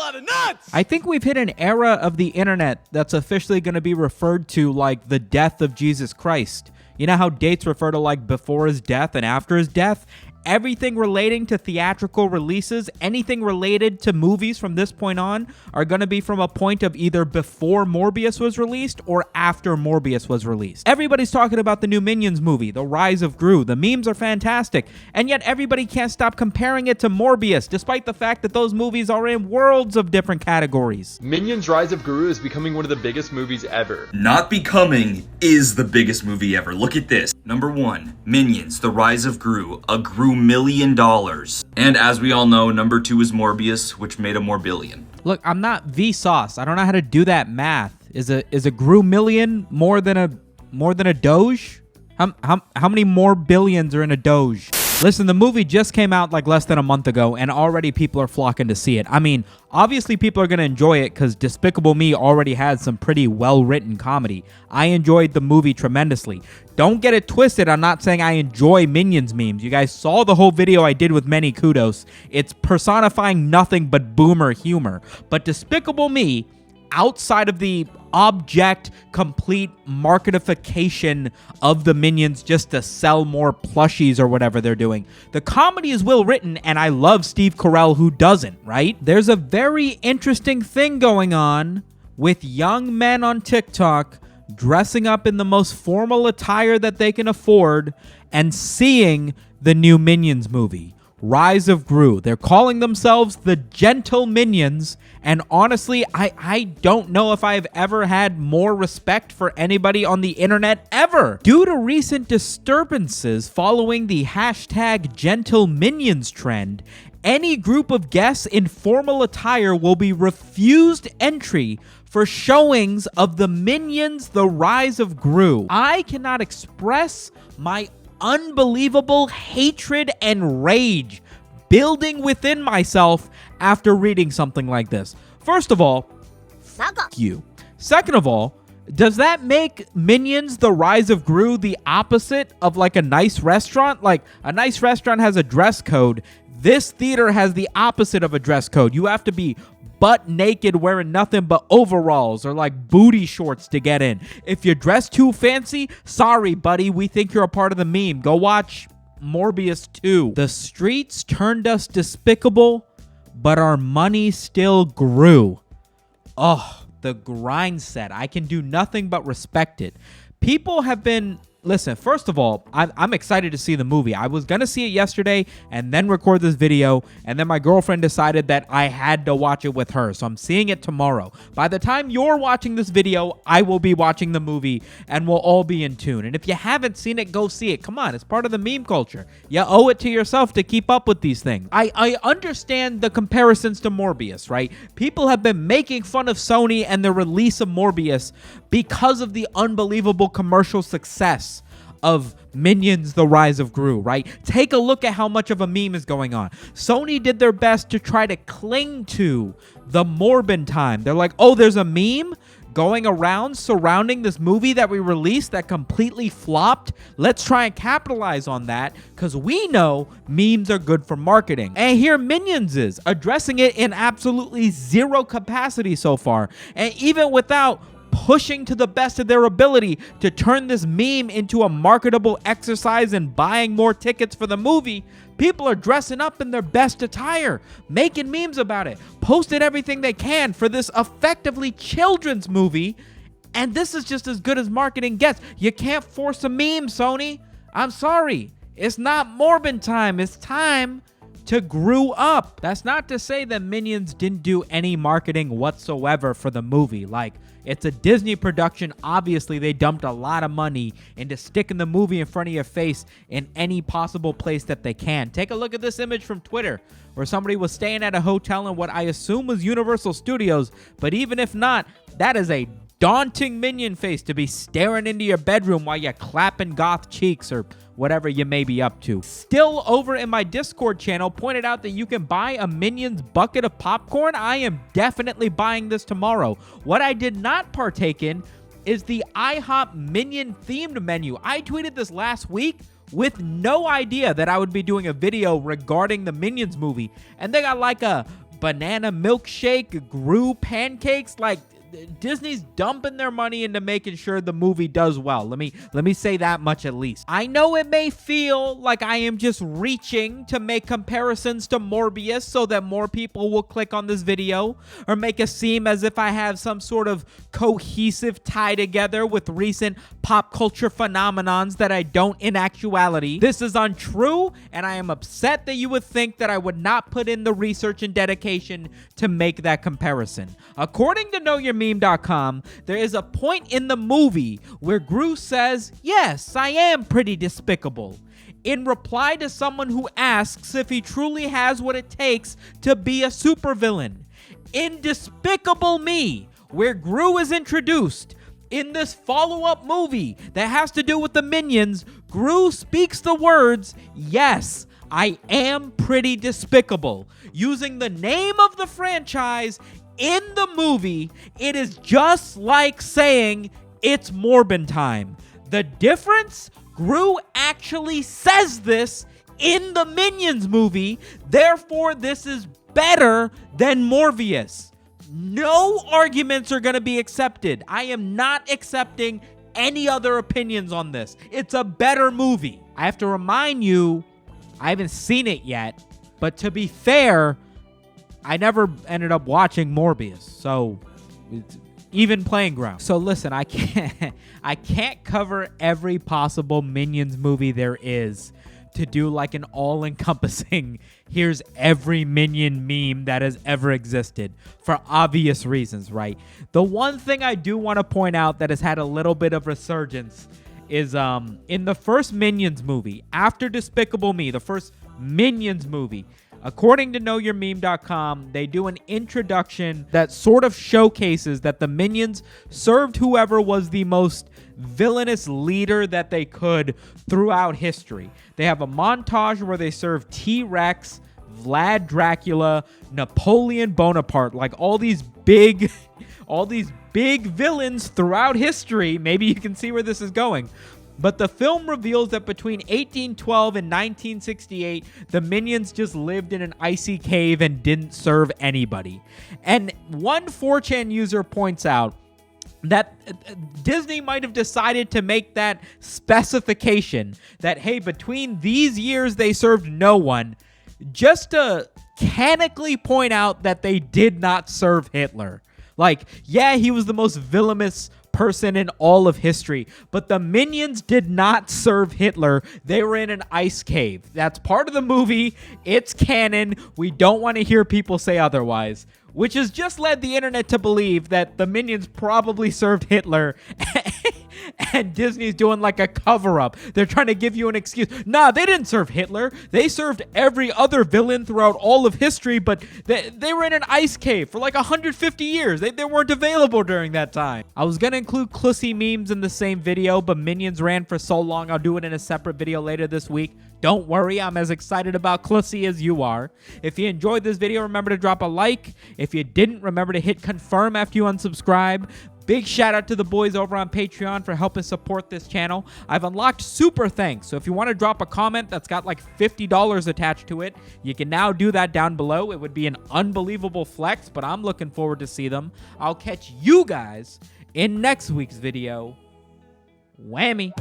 lot of nuts! I think we've hit an era of the internet that's officially going to be referred to like the death of Jesus Christ. You know how dates refer to like before his death and after his death? Everything relating to theatrical releases, anything related to movies from this point on are going to be from a point of either before Morbius was released or after Morbius was released. Everybody's talking about the new Minions movie, The Rise of Gru. The memes are fantastic, and yet everybody can't stop comparing it to Morbius, despite the fact that those movies are in worlds of different categories. Minions Rise of Gru is becoming one of the biggest movies ever. Not becoming is the biggest movie ever. Look at this. Number 1, Minions, The Rise of Gru, a $1 million. And as we all know, number 2 is Morbius, which made a more billion. Look, I'm not Vsauce. I don't know how to do that math. Is a Grumillion more than a Doge? How many more billions are in a Doge? Listen, the movie just came out like less than a month ago, and already people are flocking to see it. I mean, obviously people are going to enjoy it because Despicable Me already has some pretty well-written comedy. I enjoyed the movie tremendously. Don't get it twisted. I'm not saying I enjoy Minions memes. You guys saw the whole video I did with many kudos. It's personifying nothing but boomer humor. But Despicable Me, outside of the object complete marketification of the Minions just to sell more plushies or whatever they're doing, the comedy is well written, and I love Steve Carell, who doesn't, right? There's a very interesting thing going on with young men on TikTok dressing up in the most formal attire that they can afford and seeing the new Minions movie, Rise of Gru. They're calling themselves the Gentle Minions, and honestly, I don't know if I've ever had more respect for anybody on the internet ever. Due to recent disturbances following the hashtag Gentle Minions trend, any group of guests in formal attire will be refused entry for showings of the Minions The Rise of Gru. I cannot express my unbelievable hatred and rage building within myself after reading something like this. First of all, fuck you. Second of all, does that make Minions The Rise of Gru the opposite of like a nice restaurant? Like a nice restaurant has a dress code. This theater has the opposite of a dress code. You have to be butt naked wearing nothing but overalls or like booty shorts to get in. If you're dressed too fancy, sorry buddy, we think you're a part of the meme. Go watch Morbius 2. The streets turned us despicable, but our money still grew. Oh, the grind set. I can do nothing but respect it. People have been... Listen, first of all, I'm excited to see the movie. I was going to see it yesterday and then record this video, and then my girlfriend decided that I had to watch it with her, so I'm seeing it tomorrow. By the time you're watching this video, I will be watching the movie, and we'll all be in tune. And if you haven't seen it, go see it. Come on, it's part of the meme culture. You owe it to yourself to keep up with these things. I understand the comparisons to Morbius, right? People have been making fun of Sony and the release of Morbius because of the unbelievable commercial success of Minions The Rise of Gru, right? Take a look at how much of a meme is going on. Sony did their best to try to cling to the Morbin time. They're like, oh, there's a meme going around surrounding this movie that we released that completely flopped. Let's try and capitalize on that because we know memes are good for marketing. And here Minions is addressing it in absolutely zero capacity so far. And even without pushing to the best of their ability to turn this meme into a marketable exercise and buying more tickets for the movie, people are dressing up in their best attire, making memes about it, posting everything they can for this effectively children's movie, and this is just as good as marketing gets. You can't force a meme, Sony. I'm sorry. It's not Morbin time. It's time to Gru up. That's not to say that Minions didn't do any marketing whatsoever for the movie. Like, it's a Disney production. Obviously, they dumped a lot of money into sticking the movie in front of your face in any possible place that they can. Take a look at this image from Twitter where somebody was staying at a hotel in what I assume was Universal Studios, but even if not, that is a daunting Minion face to be staring into your bedroom while you're clapping goth cheeks or whatever you may be up to. Still over in my Discord channel pointed out that you can buy a Minions bucket of popcorn. I am definitely buying this tomorrow. What I did not partake in is the IHOP Minion themed menu. I tweeted this last week with no idea that I would be doing a video regarding the Minions movie, and they got like a banana milkshake, Gru pancakes. Like, Disney's dumping their money into making sure the movie does well. Let me say that much at least. I know it may feel like I am just reaching to make comparisons to Morbius so that more people will click on this video, or make it seem as if I have some sort of cohesive tie together with recent pop culture phenomenons that I don't in actuality. This is untrue, and I am upset that you would think that I would not put in the research and dedication to make that comparison. According to KnowYourMeme.com, there is a point in the movie where Gru says, "Yes, I am pretty despicable," in reply to someone who asks if he truly has what it takes to be a supervillain. In Despicable Me, where Gru is introduced, in this follow-up movie that has to do with the Minions, Gru speaks the words, "Yes, I am pretty despicable," using the name of the franchise in the movie. It is just like saying it's Morbin time. The difference? Gru actually says this in the Minions movie, therefore this is better than Morbius. No arguments are going to be accepted. I am not accepting any other opinions on this. It's a better movie. I have to remind you, I haven't seen it yet, but to be fair, I never ended up watching Morbius, so it's even playing ground. So listen, I can't cover every possible Minions movie there is to do like an all-encompassing here's every Minion meme that has ever existed, for obvious reasons, right? The one thing I do want to point out that has had a little bit of resurgence is in the first Minions movie, after Despicable Me, the first Minions movie, according to KnowYourMeme.com, they do an introduction that sort of showcases that the Minions served whoever was the most villainous leader that they could throughout history. They have a montage where they serve T-Rex, Vlad Dracula, Napoleon Bonaparte, like all these big villains throughout history. Maybe you can see where this is going. But the film reveals that between 1812 and 1968, the Minions just lived in an icy cave and didn't serve anybody. And one 4chan user points out that Disney might have decided to make that specification that, hey, between these years they served no one, just to canonically point out that they did not serve Hitler. Like, yeah, he was the most villainous person in all of history, but the Minions did not serve Hitler. They were in an ice cave. That's part of the movie. It's canon. We don't want to hear people say otherwise, which has just led the internet to believe that the Minions probably served Hitler and Disney's doing like a cover-up. They're trying to give you an excuse. Nah, they didn't serve Hitler. They served every other villain throughout all of history, but they were in an ice cave for like 150 years. They weren't available during that time. I was going to include Clussy memes in the same video, but Minions ran for so long, I'll do it in a separate video later this week. Don't worry, I'm as excited about Clussy as you are. If you enjoyed this video, remember to drop a like. If you didn't, remember to hit confirm after you unsubscribe. Big shout out to the boys over on Patreon for helping support this channel. I've unlocked super thanks, so if you want to drop a comment that's got like $50 attached to it, you can now do that down below. It would be an unbelievable flex, but I'm looking forward to see them. I'll catch you guys in next week's video. Whammy.